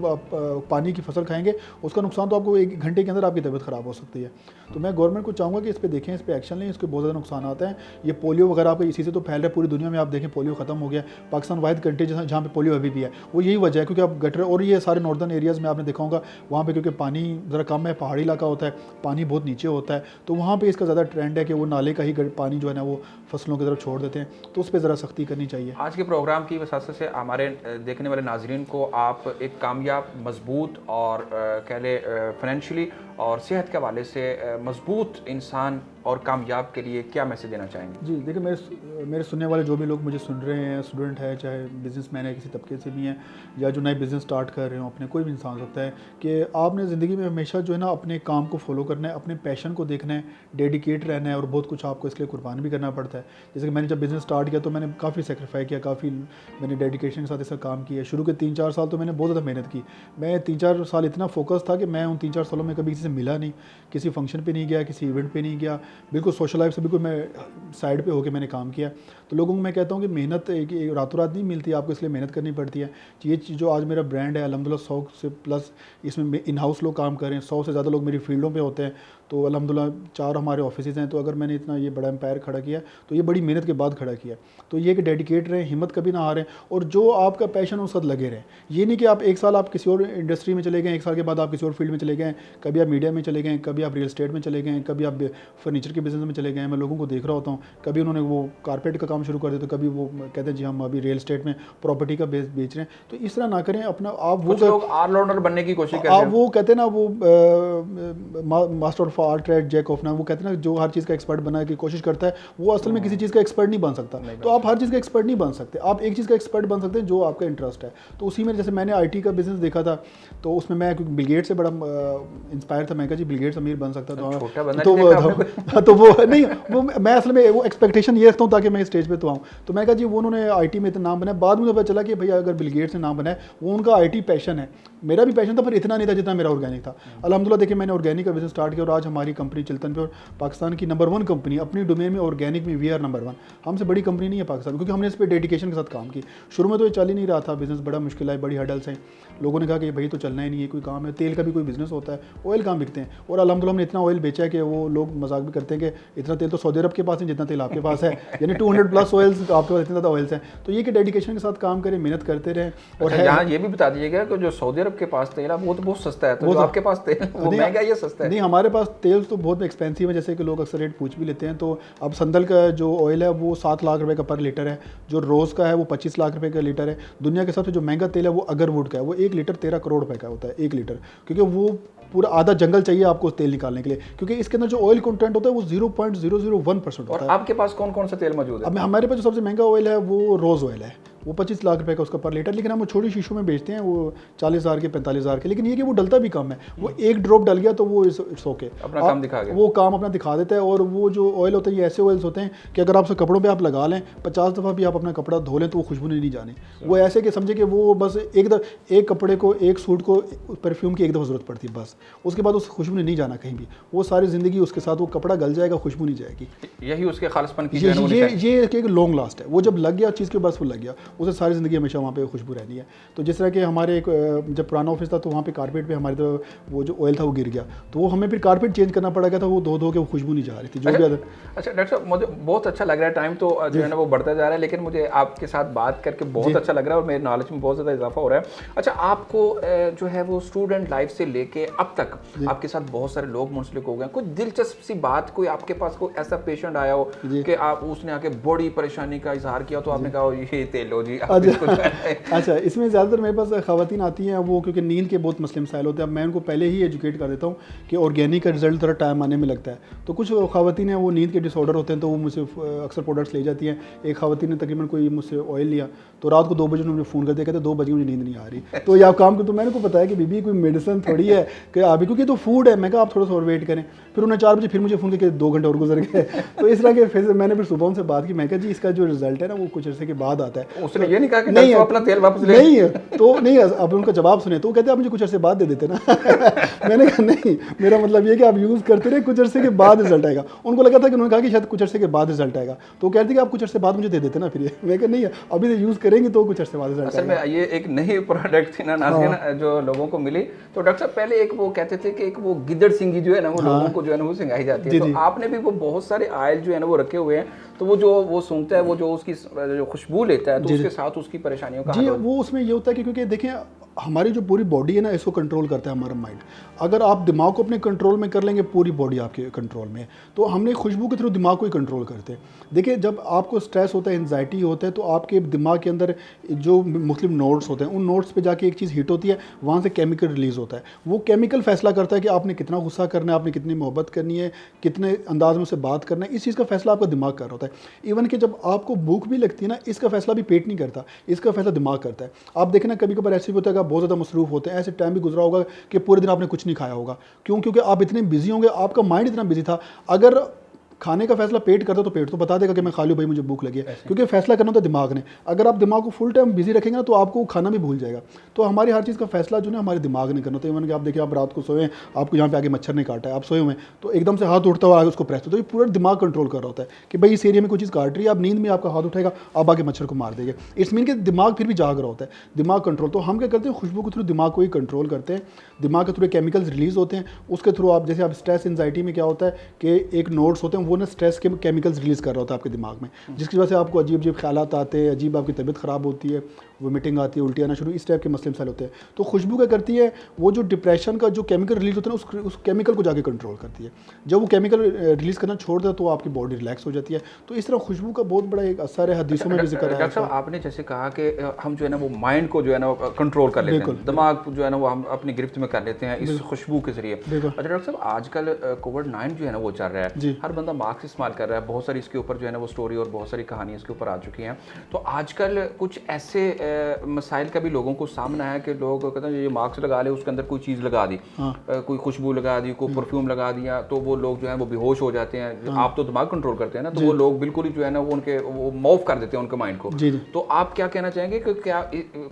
पानी की फसल खाएंगे उसका नुकसान तो आपको 1 घंटे के अंदर आपकी तबीयत ख़राब हो सकती है। तो मैं गवर्नमेंट को चाहूँगा कि इस पर देखें, इस पर एक्शन लें, इसके बहुत ज़्यादा नुकसान आते हैं। ये पोलियो वगैरह आपका इसी से तो फैल रहा है पूरी दुनिया में, आप देखें पोलियो खत्म हो गया, पाकिस्तान वाहिद कंट्री जहाँ पे पोलियो अभी भी है, वो यही वजह है क्योंकि आप गटर और ये सारे नॉर्दर्न एरियाज़ में आपने देखा होगा वहाँ पे क्योंकि पानी ज़रा कम है, पहाड़ी इलाका होता है, पानी बहुत नीचे होता है, तो वहाँ पे इसका ज़्यादा ट्रेंड है कि वो नाले का ही पानी जो है ना वो फसलों की तरफ छोड़ देते हैं, तो उस पर ज़रा सख्ती करनी चाहिए। आज के प्रोग्राम की वजह से हमारे देखने वाले नाजरीन को आप एक कामयाब, मजबूत और कह ले फाइनेंशियली और सेहत के हवाले से मजबूत इंसान और कामयाब के लिए क्या मैसेज देना चाहेंगे? जी देखिए, मेरे सुनने वाले जो भी लोग मुझे सुन रहे हैं, स्टूडेंट है, चाहे बिजनेसमैन है, किसी तबके से भी हैं, या जो नए बिज़नेस स्टार्ट कर रहे हो अपने, कोई भी इंसान हो सकता है, कि आपने ज़िंदगी में हमेशा जो है ना अपने काम को फॉलो करना है, अपने पैशन को देखना है, डेडिकेट रहना है, और बहुत कुछ आपको इसके लिए कुर्बान भी करना पड़ता है। जैसे कि मैंने जब बिज़नेस स्टार्ट किया तो मैंने काफ़ी सेक्रीफाई किया, काफ़ी मैंने डेडिकेशन के साथ इसका काम किया। शुरू के 3-4 साल तो मैंने बहुत ज़्यादा मेहनत की, मैं 3-4 साल इतना फोकस था कि मैं उन 3-4 सालों में कभी किसी से मिला नहीं, किसी फंक्शन पे नहीं गया, किसी इवेंट पे नहीं गया, बिल्कुल सोशल लाइफ से बिल्कुल मैं साइड पे होकर मैंने काम किया। तो लोगों को मैं कहता हूँ कि मेहनत एक रातों रात नहीं मिलती, आपको इसलिए मेहनत करनी पड़ती है। ये चीज़ जो आज मेरा ब्रांड है अल्हम्दुलिल्लाह 100 से प्लस इसमें इन हाउस लोग काम कर रहे हैं, 100 से ज़्यादा लोग मेरी फील्डों पे होते हैं, तो अल्हम्दुलिल्लाह 4 हमारे ऑफिसेज हैं। तो अगर मैंने इतना ये बड़ा एम्पायर खड़ा किया तो ये बड़ी मेहनत के बाद खड़ा किया। तो ये कि डेडिकेट रहें, हिम्मत कभी ना हारें, और जो आपका पैशन हो उसके साथ लगे रहें। ये नहीं कि आप एक साल आप किसी और इंडस्ट्री में चले गए, एक साल के बाद आप किसी और फील्ड में चले गए, कभी आप मीडिया में चले गए, कभी आप रियल एस्टेट में चले गए, कभी आप फर्नीचर के बिज़नेस में चले गए। मैं लोगों को देख रहा होता हूँ, कभी उन्होंने वो कारपेट का काम शुरू कर दिया, तो कभी वो कहते हैं जी हम अभी रियल एस्टेट में प्रॉपर्टी का बेच रहे हैं। तो इस तरह ना करें, अपना आप वो लोग ऑलराउंडर बनने की कोशिश करते हैं, आप वो कहते हैं ना वो master of art trade jack of, ना वो कहते हैं ना जो हर चीज़ का एक्सपर्ट बनने की कोशिश करता है वो असल में किसी चीज़ का एक्सपर्ट नहीं बन सकता। तो आप हर चीज़ का एक्सपर्ट नहीं बन सकते, आप एक चीज़ का एक्सपर्ट बन सकते हैं जो आपका इंटरेस्ट है। तो उसी में जैसे मैंने आईटी का बिजनेस देखा था, तो उसमें मैं क्योंकि बिल गेट्स से बड़ा इंस्पायर था, मैं कहा जी बिल गेट्स अमीर बन सकता तो वो नहीं, वो मैं असल में वो एक्सपेक्टेशन ये रखता हूँ ताकि मैं स्टेज पे तो आऊँ। तो मैं कहा जी वो उन्होंने आईटी में इतना नाम बनाया, बाद में पता चला कि भैया अगर बिल गेट्स ने नाम बनाया वो उनका आईटी पैशन है, मेरा भी पैशन था पर इतना नहीं था जितना मेरा ऑर्गेनिक था। अल्हम्दुलिल्लाह देखिए मैंने ऑर्गेनिक का बिजनेस स्टार्ट किया और आज हमारी कंपनी चिल्तन पे और पाकिस्तान की नंबर 1 कंपनी अपनी डोमेन में ऑर्गेनिक में वी आर नंबर 1। हमसे बड़ी कंपनी नहीं है पाकिस्तान, क्योंकि हमने इस पर डेडिकेशन के साथ काम की। शुरू में तो ये चल ही नहीं रहा था, बिजनेस बड़ा मुश्किल है, बड़ी हर्डल्स हैं। लोगों ने कहा कि भाई तो चलना ही नहीं है, कोई काम है, तेल का भी कोई बिजनेस होता है, ऑयल कहाँ बिकते हैं। और अल्हम्दुलिल्लाह हमने इतना ऑयल बेचा है कि वो लोग मजाक भी करते हैं कि इतना तेल तो सऊदी अरब के पास है जितना तेल आपके पास है, यानी 200+ ऑयल्स आपके पास, इतने ज़्यादा ऑयल्स हैं। तो ये कि डेडिकेशन के साथ काम करें, मेहनत करते रहें। और यहाँ ये भी बता दीजिएगा कि जो सऊदी अरब के पास तेल है वो तो बहुत सस्ता है, तो जो आपके पास तेल वो महंगा या सस्ता है? नहीं, हमारे पास तेल तो बहुत एक्सपेंसिव है, जैसे कि लोग अक्सर रेट पूछ भी लेते हैं। तो अब संदल का जो ऑयल है वो 7 लाख रुपए का पर लीटर है, जो रोज़ का है वो 25 लाख रुपए का लीटर है। दुनिया के सबसे जो महंगा तेल है वो अगरवुड का है, वो 1 लीटर 13 करोड़ रुपए का होता है 1 लीटर, क्योंकि वो पूरा आधा जंगल चाहिए आपको तेल निकालने के लिए, क्योंकि इसके अंदर जो ऑयल कंटेंट होता है वो 0.001% होता है। और आपके पास कौन कौन सा तेल मौजूद है? अब हमारे पास जो सबसे महंगा ऑयल है वो रोज़ ऑयल है, वो 25 लाख रुपए का उसका पर लीटर, लेकिन हम वो छोटी शीशों में बेचते हैं, वो 40,000 के 45,000 के। लेकिन ये कि वो डलता भी कम है, वो एक ड्रॉप डल गया तो वो इट्स ओके, अपना काम दिखा गया, वो काम अपना दिखा देता है। और वो जो ऑयल होता है ये ऐसे ऑयल्स होते हैं कि अगर आप उसे कपड़ों पे आप लगा लें, 50 दफ़ा भी आप अपना कपड़ा धो लें तो वो खुशबू नहीं जानी। वो ऐसे कि समझे कि वो बस एक कपड़े को, एक सूट को परफ्यूम की एक दफ़ा ज़रूरत पड़ती है बस, उसके बाद उस खुशबू ने नहीं जाना कहीं भी, वो सारी ज़िंदगी उसके साथ वो कपड़ा गल जाएगा, खुशबू नहीं जाएगी। यही उसके खालिसपन की ये एक लॉन्ग लास्ट है। वो जब लग गया चीज़ के बस वो लग गया, उसे सारी ज़िंदगी हमेशा वहाँ पे खुशबू रहनी है। तो जिस तरह के हमारे एक जब पुराना ऑफिस था तो वहाँ पे कारपेट पे हमारे तो वो जो ऑयल था वो गिर गया, तो वो हमें फिर कारपेट चेंज करना पड़ा गया था, वो धो के वो खुशबू नहीं जा रही थी जो भी। अच्छा डॉक्टर साहब, मुझे बहुत अच्छा लग रहा है, टाइम तो जो है ना वो बढ़ता जा रहा है, लेकिन मुझे आपके साथ बात करके बहुत अच्छा लग रहा है और मेरे नॉलेज में बहुत ज़्यादा इजाफा हो रहा है। अच्छा, आपको जो है वो स्टूडेंट लाइफ से लेके अब तक आपके साथ बहुत सारे लोग मुंसलिक हो गए, कुछ दिलचस्प सी बात, कोई आपके पास कोई ऐसा पेशेंट आया हो कि आप उसने आके बड़ी परेशानी का इजहार किया तो आपने कहा ये तेल लो जी। अच्छा, इसमें ज़्यादातर मेरे पास ख़वातीन आती हैं, वो क्योंकि नींद के बहुत मसले मसाइल होते हैं। अब मैं उनको पहले ही एजुकेट कर देता हूँ कि ऑर्गेनिक का रिजल्ट थोड़ा टाइम आने में लगता है। तो कुछ ख़वातीन हैं वो नींद के डिसऑर्डर होते हैं, तो वो मुझसे अक्सर प्रोडक्ट्स ले जाती हैं। एक ख़वातीन ने तकरीबन कोई मुझसे ऑयल लिया तो रात को 2 बजे उन्होंने फ़ोन कर दिया, कहते 2 बजे मुझे नींद नहीं आ रही। तो ये आप काम करो, तो मैंने को बताया कि बीबी कोई मेडिसिन थोड़ी है कि अभी, क्योंकि तो फूड है। मैं कहा आप थोड़ा सा और वेट करें। फिर उन्होंने 4 बजे फिर मुझे फ़ोन किया, 2 घंटे और गुजर गए। तो इस तरह के फिर मैंने फिर सुबह उनसे बात की, मैं कहा जी इसका जो रिजल्ट है ना वो कुछ अर्से के बाद आता है। उसने ये नहीं कहा कि नहीं अपना तेल वापस ले, नहीं तो नहीं, अब उनका जवाब सुने तो वो कहते आप मुझे कुछ अर्से बाद दे देते ना। मैंने कहा नहीं, मेरा मतलब ये कि आप यूज़ करते रहे, कुछ अर्से के बाद रिजल्ट आएगा। उनको लगा था कि उन्होंने कहा कि शायद कुछ अर्से के बाद रिजल्ट आएगा, तो वो कहते कि आप कुछ अर्से बाद मुझे दे देते ना। फिर मैं कहा नहीं, अभी तो यूज़ करेंगे तो कुछ अर्से बाद रिजल्ट असल में ये एक नई प्रोडक्ट थी ना नाज़रीन जो लोगों को मिली। तो डॉक्टर साहब पहले एक वो कहते थे कि एक वो गिद्दड़ सिंगी जो है ना वो लोगों को जो है ना वो सिंगाई जाती है, तो आपने भी वो बहुत सारे ऑयल जो है ना वो रखे हुए हैं, तो वो जो वो सूंघता है, वो जो उसकी जो खुशबू लेता है तो उसके साथ उसकी परेशानियों का जी, वो उसमें ये होता है कि क्योंकि देखें हमारी जो पूरी बॉडी है ना इसको कंट्रोल करता है हमारा माइंड। अगर आप दिमाग को अपने कंट्रोल में कर लेंगे, पूरी बॉडी आपके कंट्रोल में है। तो हमने खुशबू के थ्रू दिमाग को ही कंट्रोल करते हैं। देखिए जब आपको स्ट्रेस होता है, एंजाइटी होता है, तो आपके दिमाग के अंदर जो मुख्तलिफ नोड्स होते हैं, उन नोड्स पे जाके एक चीज़ हिट होती है, वहाँ से केमिकल रिलीज़ होता है। वो केमिकल फैसला करता है कि आपने कितना गुस्सा करना है, आपने कितनी मोहब्बत करनी है, कितने अंदाज में उसे बात करना है। इस चीज़ का फैसला आपका दिमाग कर रहा होता है। इवन कि जब आपको भूख भी लगती है ना, इसका फैसला भी पेट नहीं करता, इसका फैसला दिमाग करता है। आप देखना कभी कभार ऐसे भी होता है कि आप बहुत ज़्यादा मसरूफ़ होते हैं, ऐसे टाइम भी गुजरा होगा कि पूरे दिन आपने कुछ नहीं खाया होगा। क्यों? क्योंकि आप इतने बिजी होंगे, आपका माइंड इतना बिजी था। अगर खाने का फैसला पेट करता तो पेट तो बता देगा कि मैं खा लूँ भाई मुझे भूख लगी है, क्योंकि फैसला करना होता है दिमाग ने। अगर आप दिमाग को फुल टाइम बिजी रखेंगे ना तो आपको खाना भी भूल जाएगा। तो हमारी हर चीज़ का फैसला जो है हमारे दिमाग ने करना होता है। इवन कि आप देखिए, आप रात को सोए, आपको यहाँ पे आगे मच्छर नहीं काटा है, आप सोए हुए तो एकदम से हाथ उठता हुआ आगे उसको प्रेस, तो ये पूरा दिमाग कंट्रोल कर रहा होता है कि भाई इस एरिया में कोई चीज़ काट रही है, आप नींद में आपका हाथ उठेगा, आप आगे मच्छर को मार देंगे। इट्स मीन कि दिमाग फिर भी जाग रहा होता है, दिमाग कंट्रोल। तो हम क्या करते हैं, खुशबू के थ्रू दिमाग को ही कंट्रोल करते हैं। दिमाग के थ्रू केमिकल्स रिलीज होते हैं, उसके थ्रू आप जैसे आप स्ट्रेस एंजाइटी में क्या होता है कि एक नोड्स होते हैं, वो ना स्ट्रेस के केमिकल्स रिलीज़ कर रहा होता है आपके दिमाग में, जिसकी वजह से आपको अजीब अजीब ख्यालात आते हैं, अजीब आपकी तबीयत ख़राब होती है, वोमिटिंग आती है, उल्टी आना शुरू, इस टाइप के मसले मसाइल होते हैं। तो खुशबू क्या करती है, वो जो डिप्रेशन का जो केमिकल रिलीज होता है ना उस केमिकल को जाके कंट्रोल करती है। जब वो केमिकल रिलीज़ करना छोड़ देता तो आपकी बॉडी रिलैक्स हो जाती है। तो इस तरह खुशबू का बहुत बड़ा एक असर है, हदीसों में भी जिक्र है। डॉक्टर साहब आपने जैसे कहा कि हम जो है ना वो माइंड को जो है ना कंट्रोल कर लेते हैं, दिमाग जो है ना वो हम अपनी गिरफ्त में कर लेते हैं इस खुशबू के जरिए। अच्छा डॉक्टर साहब, आजकल कोविड-19 जो है ना वो चल रहा है, हर बंदा मार्क्स इस्तेमाल कर रहा है, बहुत सारी इसके ऊपर जो है ना वो स्टोरी और बहुत सारी कहानियाँ इसके ऊपर आ चुकी हैं। तो आजकल कुछ ऐसे मसाइल का भी लोगों को सामना है कि लोग कहते हैं ये मार्क्स लगा ले, उसके अंदर कोई चीज़ लगा दी, कोई खुशबू लगा दी, कोई परफ्यूम लगा दिया, तो वो लोग जो है वो बेहोश हो जाते हैं। आप तो दिमाग कंट्रोल करते हैं ना, तो वो लोग बिल्कुल ही जो है ना वो उनके वो मॉफ कर देते हैं उनके माइंड को। तो आप क्या कहना चाहेंगे कि क्या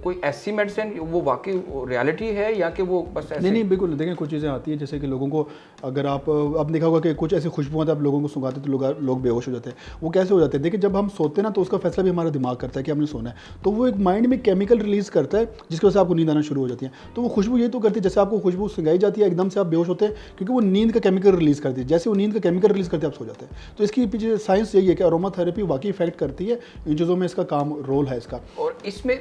कोई ऐसी मेडिसिन वो वाकई रियलिटी है या कि वो बस ऐसे? नहीं, बिल्कुल। देखें, कुछ चीज़ें आती हैं जैसे कि लोगों को, अगर आप देखा होगा कि कुछ ऐसी खुशबुआं आप लोगों को सुंघाते तो लोग बेहोश हो जाते हैं। वो कैसे हो जाते हैं? देखिए, जब हम सोते हैं ना तो उसका फैसला भी हमारा दिमाग करता है कि हमने सोना है, तो वो एक माइंड में केमिकल रिलीज़ करता है जिसकी वजह से आपको नींद आना शुरू हो जाती है। तो वो खुशबू ये तो करती है, जैसे आपको खुशबू सुंघाई जाती है एकदम से आप बेहोश होते हैं, क्योंकि वो नींद का केमिकल रिलीज़ करती है। जैसे वो नींद का केमिकल रिलीज़ करती है आप सो जाते हैं। तो इसकी पीछे साइंस यही है कि अरोमा थेरेपी वाकई इफेक्ट करती है, इन चीज़ों में इसका काम रोल है इसका। और इसमें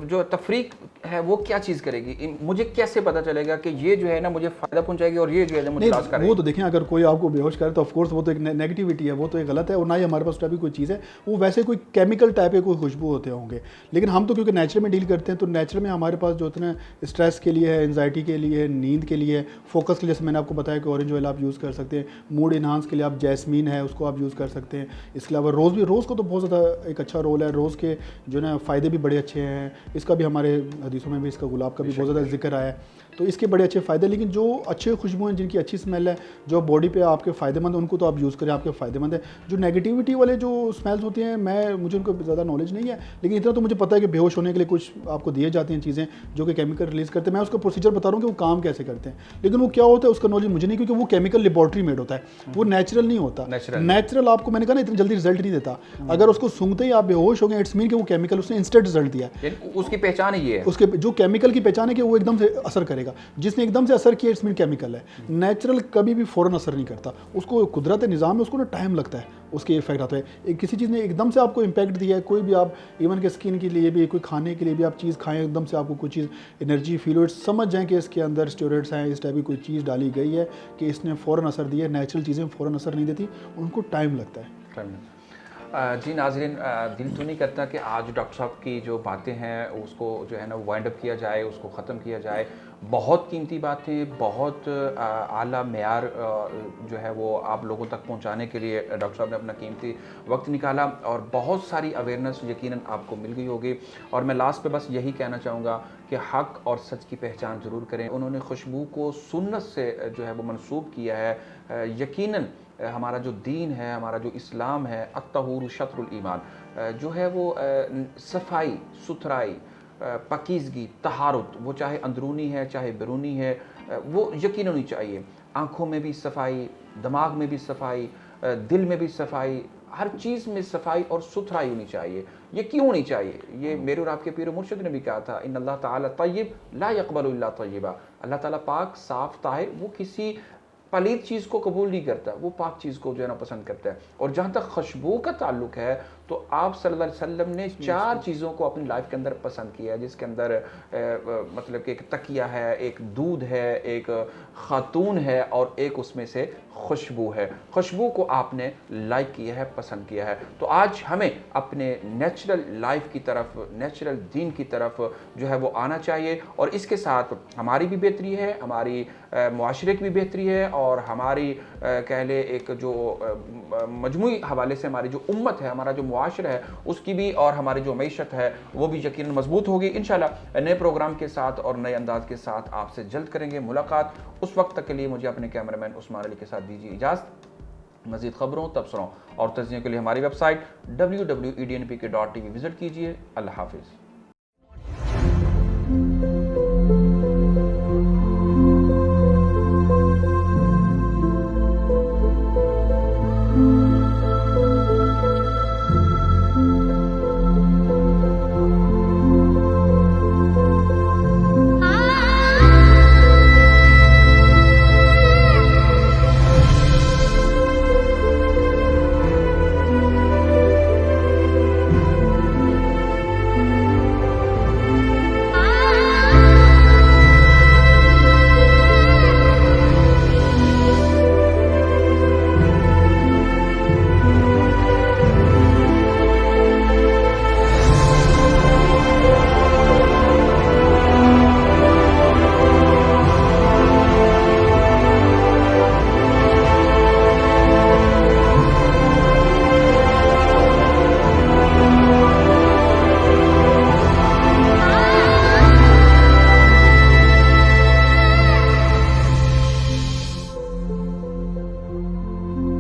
जो तफरीक है वो क्या चीज़ करेगी? मुझे कैसे पता चलेगा कि ये जो है ना मुझे फ़ायदा पहुंचाएगी और ये जो है मुझे लॉस करेगी? वो तो देखें, अगर कोई आपको बेहोश करे तो ऑफकोर्स वो तो एक नेगेटिविटी है, वो तो एक गलत है, और ना ही हमारे पास टाइप की कोई चीज़ है। वो वैसे कोई केमिकल टाइप के कोई खुशबू होते होंगे, लेकिन हम तो क्योंकि नेचर में डील करते हैं, तो नेचर में हमारे पास जो इतना स्ट्रेस के लिए है, एंजाइटी के लिए है, नींद के लिए, फोकस के लिए, जैसे मैंने आपको बताया कि ऑरेंज ऑयल आप यूज़ कर सकते हैं। मूड इन्हांस के लिए आप जैस्मीन है उसको आप यूज़ कर सकते हैं। इसके अलावा रोज़ को तो बहुत ज़्यादा एक अच्छा रोल है। रोज़ के जो ना फ़ायदे भी बड़े अच्छे हैं, इसका भी हमारे हदीसों में भी इसका गुलाब का भी बहुत ज़्यादा जिक्र आया है, तो इसके बड़े अच्छे फ़ायदे। लेकिन जो अच्छे खुशबू हैं, जिनकी अच्छी स्मेल है, जो बॉडी पे आपके फ़ायदेमंद है, उनको तो आप यूज़ करें, आपके फ़ायदेमंद है। जो नेगेटिविटी वाले जो स्मेल्स होती हैं, मुझे उनको ज़्यादा नॉलेज नहीं है, लेकिन इतना तो मुझे पता है कि बेहोश होने के लिए कुछ आपको दिए जाती हैं चीज़ें जो कि केमिकल रिलीज़ करते हैं। मैं उसका प्रोसीजर बता रहा हूँ कि वो काम कैसे करते हैं, लेकिन वो क्या होता है उसका नॉलेज मुझे नहीं, क्योंकि वो केमिकल लेबॉर्ट्री मेड होता है, वो नेचुरल नहीं होता। नेचुरल आपको मैंने कहा ना इतनी जल्दी रिजल्ट नहीं देता। अगर उसको सूंघते ही आप बेहोश हो गए, इट्स मीन कि वो केमिकल उसने इंस्टेंट रिजल्ट दिया। उसकी पहचान ही है, उसके जो केमिकल की पहचान है कि वो एकदम से असर करेगा। जिसने एकदम से असर किया, इट्स मीन केमिकल है। नेचुरल कभी भी फ़ौरन असर नहीं करता, उसको कुदरत निज़ाम में उसको ना टाइम लगता है, उसके इफेक्ट आता है। किसी चीज़ ने एकदम से आपको इम्पैक्ट दिया है, कोई भी आप इवन के स्किन के लिए भी, कोई खाने के लिए भी आप चीज़ खाएं, एकदम से आपको कोई चीज़ एनर्जी फील हो, समझ जाएं कि इसके अंदर स्टेरॉइड्स हैं, इस टाइप की कोई चीज़ डाली गई है कि इसने फ़ौरन असर दिया है। नेचुरल चीज़ें फ़ौरन असर नहीं देती, उनको टाइम लगता है। जी नाज़रीन, दिल तो नहीं करता कि आज डॉक्टर साहब की जो बातें हैं उसको जो है ना वाइंड अप किया जाए, उसको ख़त्म किया जाए। बहुत कीमती बातें, बहुत आला मेयार जो है वो आप लोगों तक पहुंचाने के लिए डॉक्टर साहब ने अपना कीमती वक्त निकाला और बहुत सारी अवेयरनेस यकीनन आपको मिल गई होगी। और मैं लास्ट पे बस यही कहना चाहूँगा कि हक़ और सच की पहचान ज़रूर करें। उन्होंने खुशबू को सुन्नत से जो है वो मनसूब किया है। यकीनन हमारा जो दीन है, हमारा जो इस्लाम है, अत्तहूर शत्रुल ईमान, जो है वो सफाई सुथराई, पाकीज़गी, तहारुत, वो चाहे अंदरूनी है चाहे बैरूनी है, वो यकीन होनी चाहिए। आँखों में भी सफाई, दिमाग में भी सफाई, दिल में भी सफाई, हर चीज़ में सफाई और सुथराई होनी चाहिए। ये क्यों होनी चाहिए? ये मेरे और आपके पीर मुर्शिद ने भी कहा था, इन्न अल्लाह ताला तय्यब ला यक़बलु इल्ला तय्यबा। अल्लाह ताला पाक, साफ़, ताहिर, वो किसी पलीद चीज़ को कबूल नहीं करता, वो पाक चीज़ को जो है ना पसंद करता है। और जहाँ तक खुशबू का ताल्लुक है, तो आप सल्लल्लाहु अलैहि वसल्लम ने 4 चीज़ों को अपनी लाइफ के अंदर पसंद किया है, जिसके अंदर मतलब कि एक तकिया है, एक दूध है, एक खातून है और एक उसमें से खुशबू है। खुशबू को आपने लाइक किया है, पसंद किया है। तो आज हमें अपने नेचुरल लाइफ की तरफ, नेचुरल दीन की तरफ जो है वो आना चाहिए। और इसके साथ हमारी भी बेहतरी है, हमारी मुआशरे की भी बेहतरी है, और हमारी कह ले एक जो मजमूई हवाले से हमारी जो उम्मत है, हमारा जो मुआशरा है, उसकी भी और हमारी जो मईशत है वो भी यकीनन मजबूत होगी। इंशाल्लाह नए प्रोग्राम के साथ और नए अंदाज के साथ आपसे जल्द करेंगे मुलाकात। उस वक्त तक के लिए मुझे अपने कैमरामैन उस्मान अली के साथ दीजिए इजाज़त। मज़ीद ख़बरों, तबसरों और तज़कियों के लिए हमारी वेबसाइट www.ednpk.tv विज़िट कीजिए। अल्लाह हाफ़िज़।